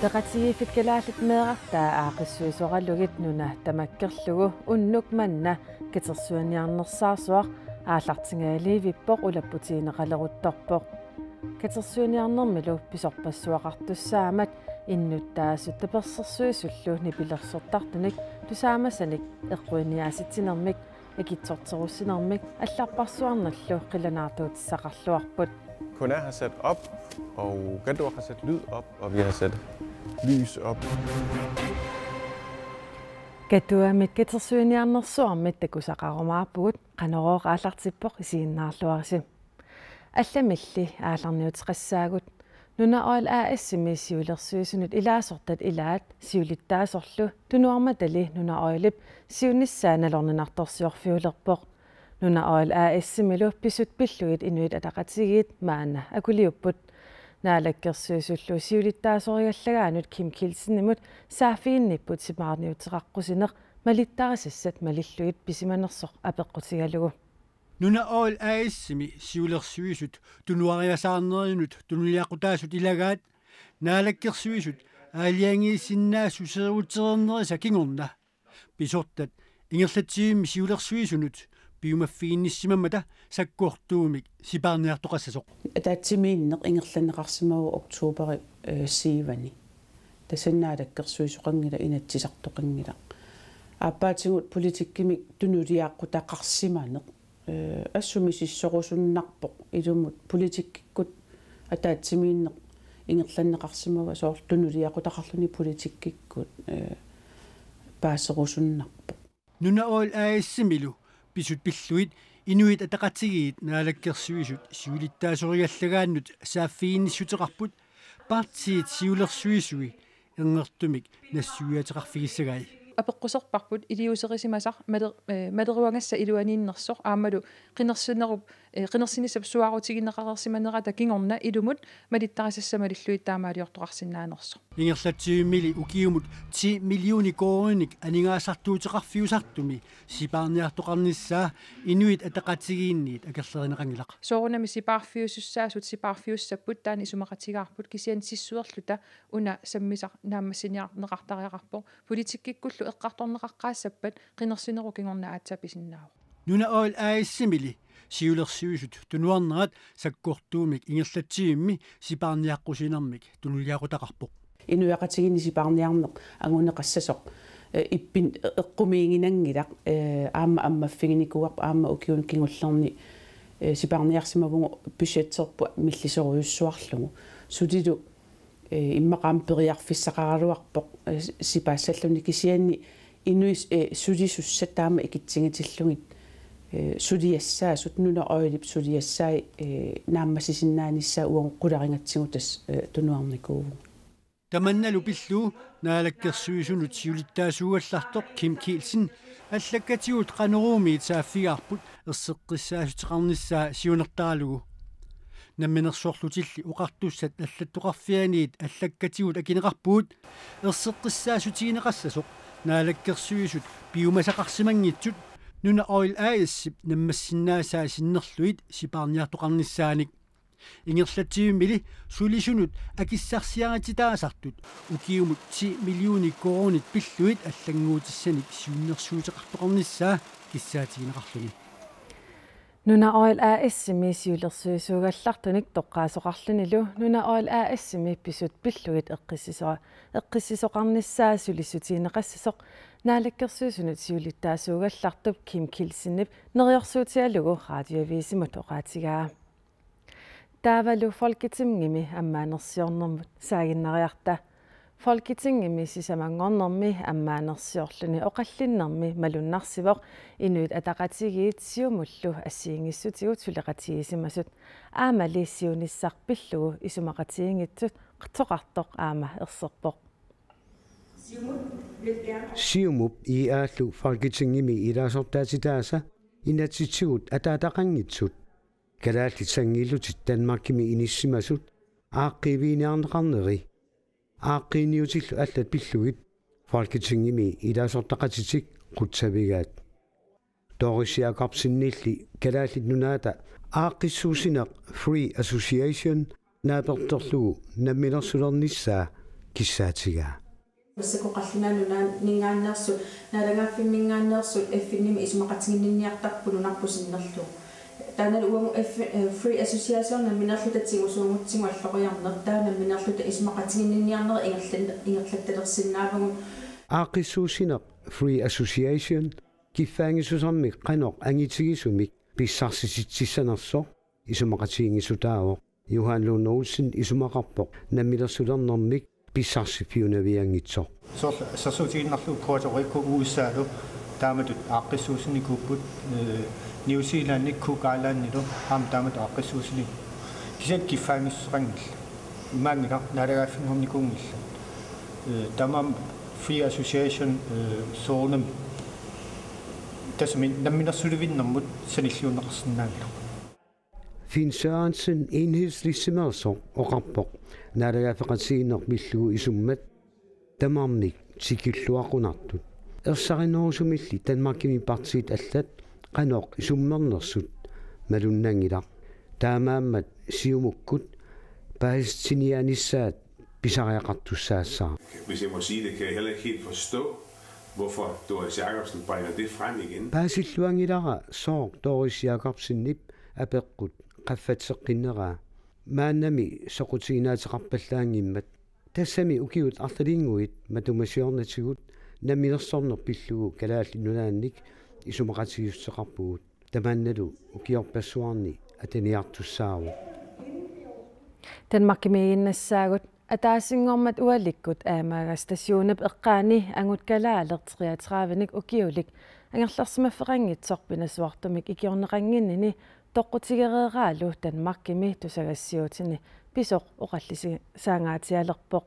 Teqatiifit kalaallit meeqartaa aaqissuisoqallugit nuna tamakkerlugu unnuk manna kitersuaniarnersaarsuaq aallartingaaliivippoq ulapputiineqaleruttorpoq kitersuaniarnermilu pisorpassuaqartussaamat innuttaasut tapersersuisullu nipilersortartunik tusaamasanik eqquiniaasitinermik ikitsorterussinermik allarparsuarnerlu qilanaartuutissaqarluarput. Kun har sat op, og Gandor har sat lyd op, og vi har sat lys op. Katuamit kitersuaniarnersuarmit takusaqarumaarpugut qanorooq aallartippoq isiinnaarluarisi. Allamilli aallarniutiqassaagut nuna oil aassimi siulersuisunut ilaasortat ilaat siulittaasorlu tunuarmatali nuna oilip siunissaanalorninartorsiorfiulerpoq nuna oil aassimilu pisut pilluit inuit ataqatigit maana akuliupput naalakkersuisullu siulittaasoriallagaanut Kim Kilsenimut saafiinnipput simaarniutiqaqqusiner malittarasassat malilluit pisimanersoq apeqqutigalugu. Nuna oil aassimi siulersuisut tunuariasaarnerinut tunuliaqutaasut ilagaat naalakkersuisut aaliangiisinnaassuseruutsernerisa kingorna pisortat ingerlatsiimmi siulersuisunut piumaffiinnissimamata sakkuortuumik sipaarniartoqassasoq ataatsimiinneq ingerlaneqarsimagu oktooberi siivani tasannaалаккерсуисоqangila inatsisartoqangila ааппаатигут политиккимик тунулиааққутақарсиманеқ ассуми сиссоруссуннарпоқ илумут политиккиккут атаатсимииннеқ ингерланнеқарсимага соор тунулиақутақарлуни политиккиккут паассерусуннарпоқ нуна оил аассимилу писут пиллуит инуит атақатигиит наалаккерсуисут сиулиттаасориаллагааннут сааффиинниссутеқарпут партиит сиулерсуисуи энгертумик нассуиатеқарфигиссагай апеққусерпарпут илиусерисимасар малеруангасса илуанииннерсоқ аамалу қинерсинеруп қинерсинисап суаарутигинеқарерсиманерата кингорна илумут малиттарисассамалиллуит таамаалиортоқарсинаанерсо ингерлатсиуммили укиумут 10 миллиони кооник анигаасартуутеқарфиусартуми сипаарниартоқарниссаа инуит атақатигиинниит акерлеринеқангилақ соорунами сипаарфиусуссаасут сипаарфиуссаппут таани исумақатигаарпут кисиан сиссуерлута уна саммисар нааммассиниарнеқартариақарпо политиккиккуллу эққарторнеқаққаассаппат қинерсинеру кингорна аатсаписиннаау нуна оил аассимили сиулерсуисут тунуарнерат саккуортуумик ингерлатсиимми сипаарниаққусинермик тунулиақутақарпоқ инуяқатигини сипаарниарнеқ агунеқассасоқ иппин эққумиингинангилақ аама аммаффигиникуарп аама укиун кингуллерни сипаарниарсимавугу бюджетсерпу миллисоруйуссуарлугу сутилу иммақаам периарфиссақаралуарпоқ сипаассаллуни кисианни инуис сулисуссатаама икитсигитиллугит сулиассаа сутнуна оилип сулиассаа нааммасисиннааниссаа уонгқуларингатсигутас тунуарникууву таманналу пиллу наалаккерсуисунут сиулиттаасууаллартоқ Kim Kielsen аллаккатигут қанеруумиит сааффигаарпут ерсеққиссаасутеқарниссаа сиунертаралугу намминерсоорлутилли уқартуссат аллаттоқарфианиит аллаккатигут акинеқарпуут ерсеққиссаасутигинеқассасоқ наалаккерсуисут пиумасақарсимангитсут нуна оил аассип наммассиннаасаа синнерлуит сипаарниартоқарниссааник ингерлатсиуммили сулисунут акиссарсиагатитаасартут укиумут 10 миллиони коронит пиллуит аллангуутиссаник сиуннерсуутеқартоқарниссаа киссаатигинеқарлуни нуна оил аассими сиулерсуисуугаллартуник тоққаасоқарлунилу нуна оил аассими писут пиллугит эққиссисоқарниссаа сулиссутиинеқассасоқ наалаккерсуисунут сиулиттаасуугаллартуп Kim Kilsenip нериорсуутиалугу радиовисимут оqaatigaa таавалу folketingimi аммаанерсиорнэрмут саагиннариарта folketingimi сисамангорнэрми аммаанерсиорлуни оқаллиннэрми малуннарсивоқ инуит атақатигиит сиумуллу ассиингиссутигут сулеқатигисимасут аамали сиуниссарпиллугу исумақатигингитсут тоқартоқ аама ерсерпоқ Siumup I aалlu folketingimi ilaasortaatitaasa inatsitsiguut ataataqanngitsut kalaallissangiillutit Danmarkimi inissimasut aaqqiviiniarneqarneri aaqqiiniutillu allat pillugit folketingimi ilaasortaqatitik qutsavigaat toorisiaqarpsinniilli kalaallit nunaata aaqqissuusineq Free Association naapertorlugu namminersulernissaa киссаатигаа массакоқаллунаанунаа нингааннерсут налангаффиммингааннерсут эффинними исумақатигинниартарпулу нарпусиннерлу таанал уаму free association наминерлутатсигусуунгутсигу аллориарнер таанаминерлута исумақатигинниарнери ингерлатталерсиннаавагун аақиссуусинеқ free association киффаангисусармик қаноқ ангитигисумик писсарсиситсиссанерсо исумақатигингисутаавоқ Johan Lund Olsen исумақарпоқ наммилерсулернэрмик писсарсиффиунавиангитсо сасутигиннарлу пуаторико уусаалу тааматут ааққиссуусиникууппут Нью-Зеландик кукаалааннилу аам таамат ааққиссуусини кисат киффаангиссеқангил имаангила налагааффингумникунгилла тамам Free Association соонам тасмин намминерсулувиннэрмут саниллиунеқарсинаангила Finn Sørensen enhedslissimerso oqarpoq naalagaafeqatigiinner billugu isummat tamarmik tikilluaqunartut ersarinorusumilli Danmarkimi partiit allat qanoq isummernersut malunnaangilaq taamaammat siumukkut paistinianissaat pisariaqartussaassara. Hvis jeg må sige det, kan jeg heller ikke helt forstå, hvorfor Doris Jakobsen bringer det frem igen. Paasilluangilara soorq Doris Jakobsennip apeqqut qaffatseqqinnera maannami soqutiginaateqarpallaangimmat tassami ukiut artaliinguit matumasiornatigut namminersorner pillugu kalaallinnunaannik isumaqatigiusseqarpugut tamaannalu ukiorpassuarni ataniartussaaru Danmarkimiinnassaagut атаасингормат уаликкут аамаага стационап эққаани ангут калаалертриатрааваник укиулик ангерларсимаффеқангитсорпинасуартумик икиорнеқангиннини тоққутигереераалу Danmarkimi тусагассиутини писоқ оқаллиси саангаатиалерпоқ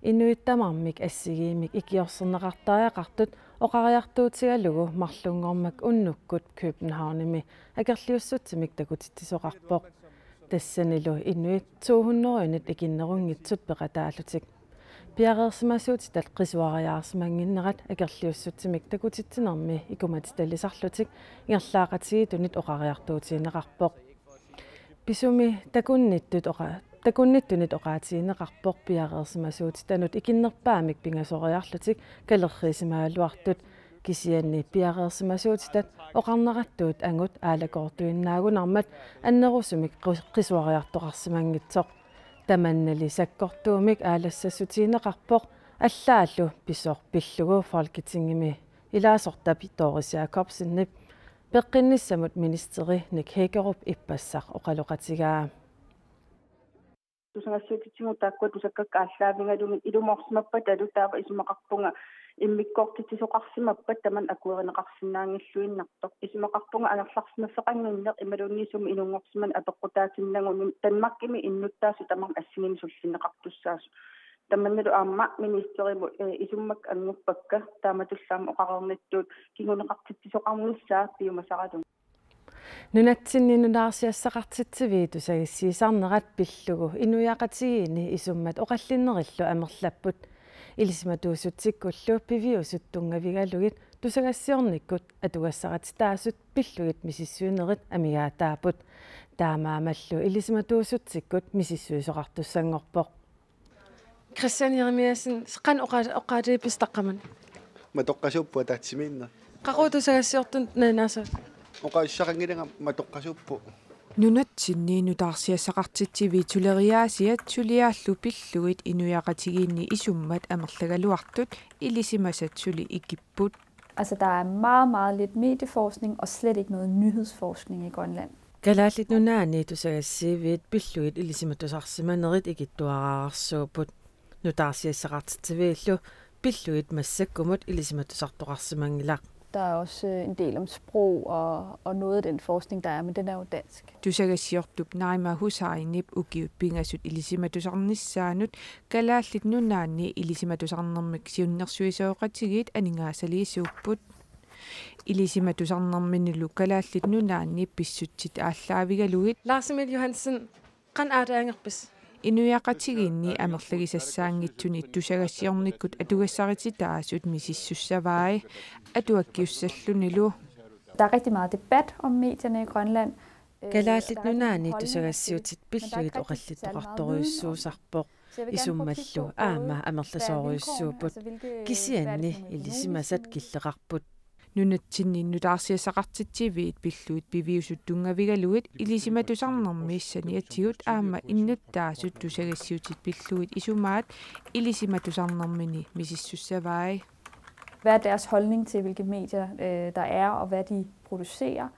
инуиттамармик ассигиимик икиорсернеқартариақартут оқариартуутигалугу марлунгормак уннуккут Københavnими акерлиуссутсимик такутиттисоқарпоқ тассанилу инуит 200-нит икиннерунгитсут пеқатаалутик пиареерсимасуутитал қисуариаарсимангиннерат акерлиуссутсимик такутитсинерми икуматиталлисарлутик ингерлаақатигитунит оқариартуутиинеқарпоқ писуми такунниттунит оқаатиинеқарпоқ пиареерсимасуутитанут икиннерпаамик пингасориарлутик калеррисимаалуартут кисианни пиареерсимасуутитат оқарнератtuut ангут аалакортуиннаагунармат аннерусумик қисуариартоқарсимангитсоқ таманнали саккортуумик аалассассутиинеқарпоқ аллааллу писоқ пиллугу Folketingimi илаасортапи Doris Jakobsenнип пеққинниссамут министери Nick Hækkerup иппассақ оқалоқатигаа тусангассуутитсигу тааккуат усаккаккааллаавингалуми илуморсимаппат алутаава исумақарпунга иммиккортитсоқарсимаппат таман акуеринеқарсинаангиллуиннартоқ исумақарпунга агерларсимаффеқангиннеқ ималуунниисуми инунгорсиман апеққутаатиннагуни Danmarkimi иннуттаасу тамам ассигими суллинеқартуссаасу таманналу аама министериму исуммак ангуппакка тааматуллаама оқарерниттуут кигунеқартитсоқарнissaа пиумасаралу нунатсиннинунаарсиассақартитсивии тусагиссиисарнерат пиллугу инуяақатигиини исуммат оқаллиннериллу амерлаппут илисиматуусутсиккуллу пивиусуттунгавигалугит тусагассиорниккут атугассаратитаасут пиллугит мисиссуинерит амигаатаапут таамаамаллу илисиматуусутсиккут мисиссуисоқартуссангорпоқ Christian Jeremiasen qan oqaatiipistaqaman матоққасууппу таатсимиинна qaqutусагассиортун нанааса оқаиссақангилага матоққасууппу нунатсинниинутаарсиассақартитсиви тулериаасиат тулиааллу пиллугит инуяақатигиинни исуммат амерлагалуартут илисимасатсули икиппут. Altså der er meget lidt medieforskning og slet ikke noget nyhedsforskning i Grønland. Kalaallit nunaani tusagassiivit pilluit ilisimatusarsimanerit ikittuarаарsuuput nutaarsiassaqartitiviillu pilluit massakkumut ilisimatusartoqarsimangilaq. Der er også en del om sprog og noget af den forskning, der er, men den er jo dansk. Tusagassiortup naima husaarinip ukiut pingasut ilisimatusarnissaanut kalaallit nunaani ilisimatusarnermik siunnersuisooqatigit aningaasaliisuupput. Ilisimatusarnerminnilu kalaallit nunaani pissutsit ааllaavigalugit. Lars Emil Johansen qan aataangerpis. Inuyaqatigiinni amerlagisassaangitsuni tusagassiornikkut atugassaritsitaasut misissussavaai atuakkiussallunilu. Der er rigtig meget debat om medierne i Grønland. Kalaallit nunaani tusagassiutit pilluit oqallittoqartoriussuusarpoq isummallu aama amerlasooriussuuput kisianni ilisimasat killeqarput nunatsinni nutaarsiasaqartitsiviit pilluit piviusuttungavigaluit ilisimatusarnermiissani atigut aama innuttaasut tusagassiutit pilluit isumaat ilisimatusarnermini misissussavai. Hvad er deres holdning til, hvilke medier der er, og hvad de producerer?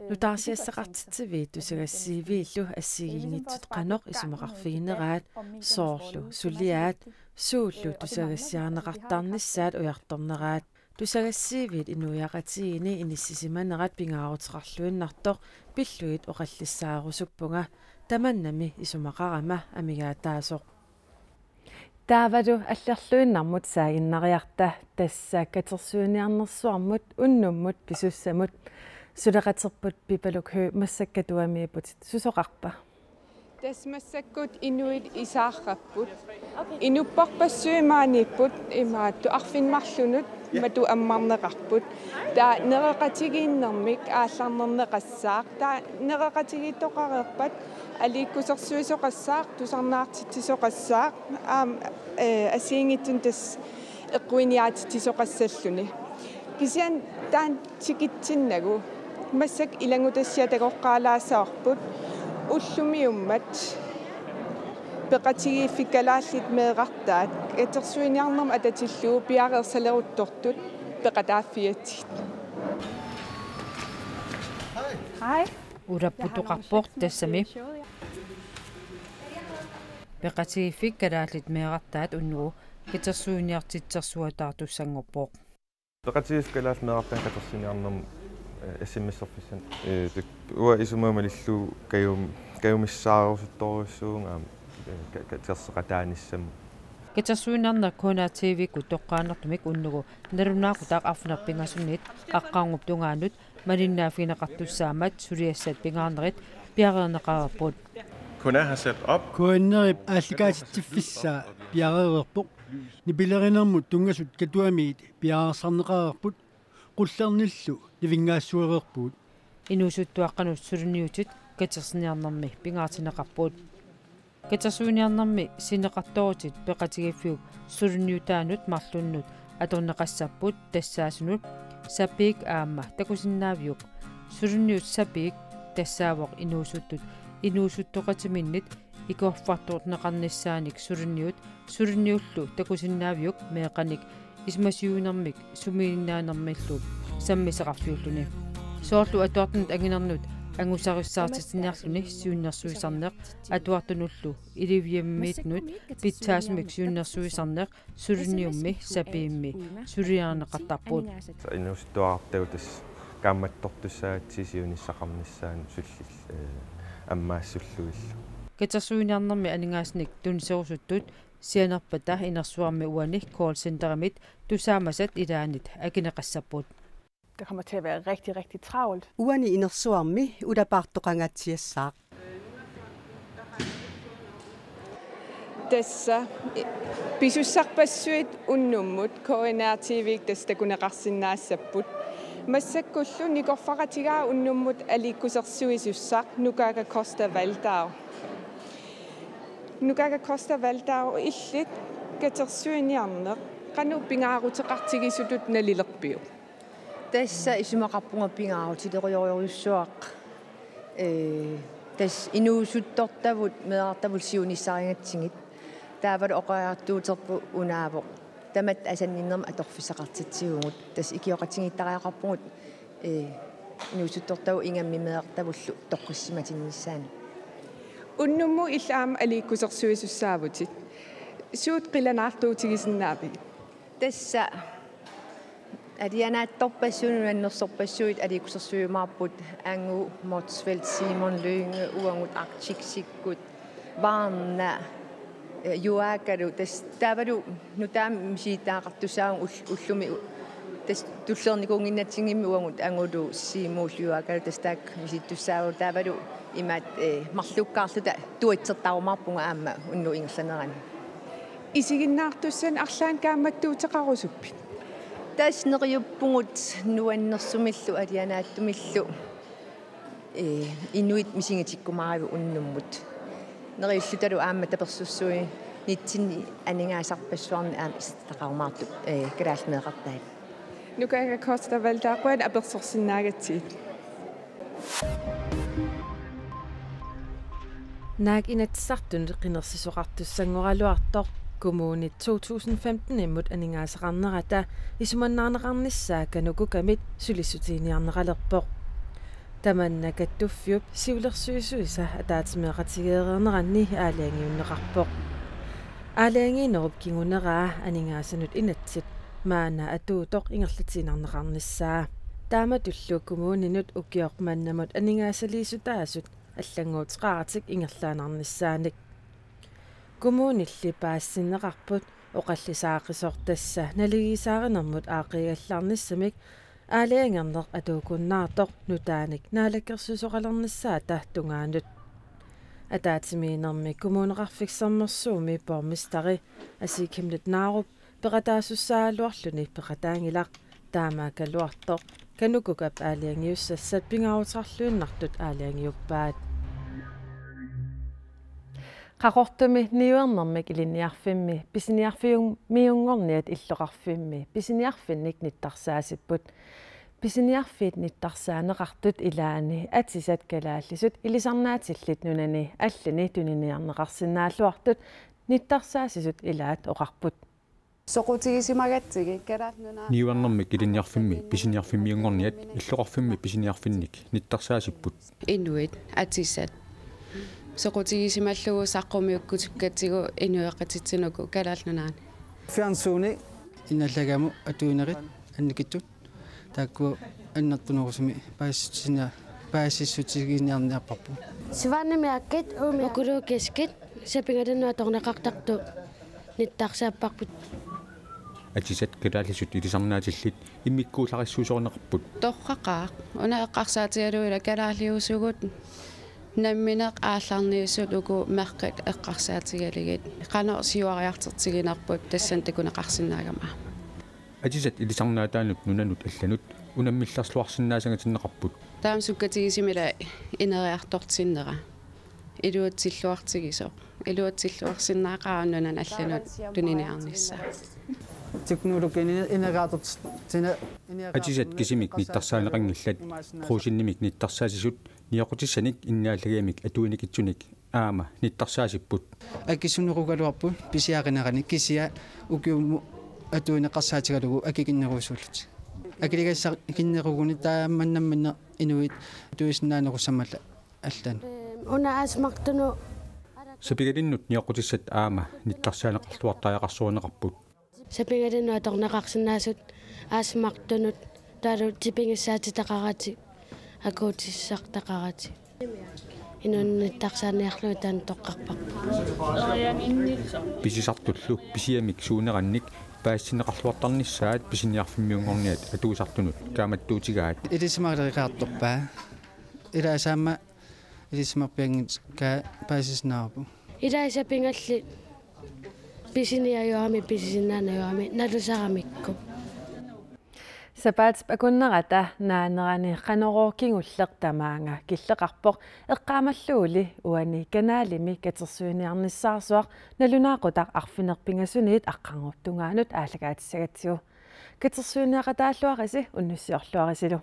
nutaarsiasaqartitsiviit tusagassiiviillu assigiingittut qanoq isumaqarfigineraat soorlu suliaat suullu tusagassiarneqartarnissaat ujartorneraat tusagassiiviit inuiaqatiini inissisimanerat pingaaruteqarluinnartoq pilluit oqallissaarussuppunga tamannami isumaqarama amigaataasoq taavadu аллерлуиннармут саагиннариарта тасса катерсуиниарнерсуармут уннуммут писусsamут сулеқатерпут пипалукху массаккатуамиипут сусоқарпа тасмассаккут инуит исаарраппут инуппарпассуимаанииппут имаатту арфинмарлунут мату аммарнеқарпут таа нереқатигииннэрмик аалларнернеқассаақ таа нереқатигииттоқареерпат алииккусерсуисоқассаақ тусарнаартитсисоқассаақ асиингиттун тас эққуиниаатитсисоқассаллуни кисиан таан тикитсиннагу массак илагутассиатагоққалаассаорпут уллумиуммат пеқатигииффиккалааллит меэқартаат атерсуиниарнерма ататиллуу пиареерсалеруттортут пеқатааффиатсит Hej. Urapputuqarpoq tassami. Peqatigiiffikkalaаллит меэқартаат уннугу катерсуиниартитсерсуатаартуссангорпоқ. Peqatigiiffikalaal meeqartaan katersiниарнерм SMS-орфиссан уа исумаамалиллу каюмиссаарусутторуссуунга катерсеқатааниссам катерсуиниарнер кона TV-ку тоққааннартумик уннугу налунаақутаақ арфунарпингасуннит аққаангуп тунгаанут малиннаафинеқартуссаамат сулиассат пингаарнерит пиареернеқарерпут Kona har sat op kuannerip aallikaatsittiffissaa piareererpoq nipilerinermut tungasut katuamiit piarersarneqarerput qullernissu nivingaassuererpuut инуусуттуаққанут сулуниутит катерсиниарнэрми пингаартинеқарпут катерсуиниарнэрми синеқарторутит пеқатигиффиук сулуниутаанут марлуннут аторнеқассаппут тассаасунут сапик аама такусиннаавиук сулуниут сапик тассаавоқ инуусуттут инуусуттоқатиминнит икорфартуутнеқарниссааник сулуниуллу такусиннаавиук меэқаник исмасиунермик сумииннаанермиллуут саммисеқарфиуллуни соорлу атуартнут агинернут ангусариссаартитсиниарлуни сиуннерсуисарнеқ атуартунуллу иливиаммиитнут питсаасмик сиуннерсуисарнеқ сулуниумми сапиимми сулиаарнеқартарпут инуустуаартагутас камматтортуссаатсисиунissaqarnissaан суллил аммаассуллуилла катерсуиниарнэрми анингаасник тунсерусуттут сианерпата инерсуарми уани колл-центерамит тусаамасат илаанит акинеқассаппут. Det kommer til at være rigtig, rigtig travlt. Uani inersuarmi udapartoqangatsiassaaq. Tassa pisussarpassuit unnummut KNR TV tastakuneqarsinnaassapпут массаккуллу никорфақатигаа уннуммут аликкусерсуисуссаақ нукаага Коста Валдау иллит катерсуиниарнеқ қану пингаарутеқартигисутут налилерпиу тасса исумақарпунга пингаарутилериориуссуақ тас инуусуттортавут меартавул сиунissaaringатсигит таавал оқаартуутерпу унаавоқ тамат асанниннерма аторфисақартитсигугут тас икиоқатигиттариақарпугут инуусуттортаву ингамми меартавуллу тоққиссиматиннissaani уннумму иллаама аликкусерсуисуссаавутит суут қиланаартуутигисиннаапи тасса адианаатторпассуну аннерсорпассуит аликкусерсуимаарпут ангу Motsfeldt Simon Lønge уангут Arctic-сиккут ваарна юаакалу тас тавалу нутаам мисиитаақартусаагу уллуми тас туллерникунгиннатсигимми уангут ангулу симууллуаакалу тас таак миситтуссаагу тавалу имаат марлуккаарлута туитсертарумаарпунга аама унну ингерланерани исигиннаартуссан арлаан кааматтуутеқарусуппит тас нериуппугут нуаннерсумиллу алианааттумиллу инуит мисингитиккумаариву уннуммут нериуллуталу аама таперсуссуи nitsinni aningaasarpassuarni aam isitaqarumaartu kalaallmeeqartaat Nukaanga kosta valdaaquen apersorsinnaagatsiit. Naak inatsartun qinersisoqartussangoraluartoq kommuni 2015 immut aningaasaqarnerata isumannaarneqarnissaa kanukukamit sulisutiiniarneralerpoq tamanna kattuffiup siulersuisuisa ataatimeeqatigeereerneranni aaliangiunneqarpoq aaliangiinerup kinguneraa aningaassanut inatsit maana atuutoq ingerlatiinarneqarnissaa taamatullu kommuninut ukioqmannamut aningaasaliisutaasut аллангуутеқаратик ингерлаанарниссааник коммунилли паассиннеқарпут оқаллисаақисортасса налигисааринэрмут аақигаллаарниссамик аалиангернеқ атуукуннаартоқ нутааник наалаккерсусоқалерниссаата тунгаанут атаатимиинерми коммунеқарфиксэрмерсууми пормистари асикимлут нааруп пеқатаасуссаалуарлуни пеқатаангилақ таамаакалуартоқ канукукап аалиангиуссассат пингаарутарлуиннартут аалиангиуппаат qaqortumi niuernermik iliniarfimmi pisiniarfiung miungorniat illoqarfimmi pisiniarfinnik nittarsaasipput pisiniarfiit nittarsaaneqartut ilaani atisat kalaallisut ilisarnaatillit nunani allini tuniniarneqarsinnaalluartut nittarsaasisut ilaat oqarput soqutigisimagatsigi karaatnuna niuernermik iliniarfimmi pisiniarfimmiungorniat illoqarfimmi pisiniarfinnik nittarsaasipput inuit atisat soqutigisimalluu saqqummiukkutukkatsigu inueqqatitsinuku kalaallunaani fiansuuni inallagamu atuinerit annikittut taakku annertunerusumi paasissutigiiniarniarparpu sivaannimiakkit ukuluukkiskit sapingatanua torneqartartu nittarsaapparput atisat kalaallisut ilisarnaatillit immikkuularissuusoorneqarput torqaqaaq una eqqarsaatigaluila kalaalliusugut намминеқ ааллаарниусут уку мерқат эққарсаатигалигит қанерсиуариартерсигинерпут тассан такунеқарсинаагама атисат илисарнаатаанут нунанут алланут унаммилларслуарсинаасангатиннеқарпут таам суккатигисимила инериартортсиннера илуатсиллуартигисо илуатсиллуарсинаақааннунан алланут туниниарниссаа teknologien ineratortsina атисат кисимик ниттарсаанеқангиллат прусиннимик ниттарсаасисут ниақутиссаник иннааллагиамик атуиникитсуник аама ниттарсаасиппут аккисунеругалуарпут писиақинерани кисиа укиумму атуинеқарсаатигалугу акикиннеруусууллут акилигасса киннеругуни таамманнамминне инуит туиснаанерусаммала аллан уна асмартуну сапигалиннут ниақутиссат аама ниттарсаанеқарлуартаақарсуунеқарпут сапигалиннуа торнеқарсинаасут аасмартунут таалу типингиссаатитақарати акуутиссартақарати инунниттарсааниарлуи таан тоққарпарпу писисартуллу писиамик суунеранник паассинеқарлуартарниссаат писиниарфиммиунгорниат атуусартунут кааматтуутигаат илисмаалерикаартторпаа илаасаама илисмарпиангит ка паасиснаарпу илаасапингалли писиниаюами писинаанааюами налусарамикку сапаат пакуннерата наанерани канероокингуллеқ тамаанга киллеқарпоқ эққаамаллуули уани канаалими катерсуиниарниссаарсуақ налунаақутақ арфинерпингасуниит аққангуттунгаанут аалагаатиссагатсигу катерсуиниақатааллуариси уннуссиорлуарисилу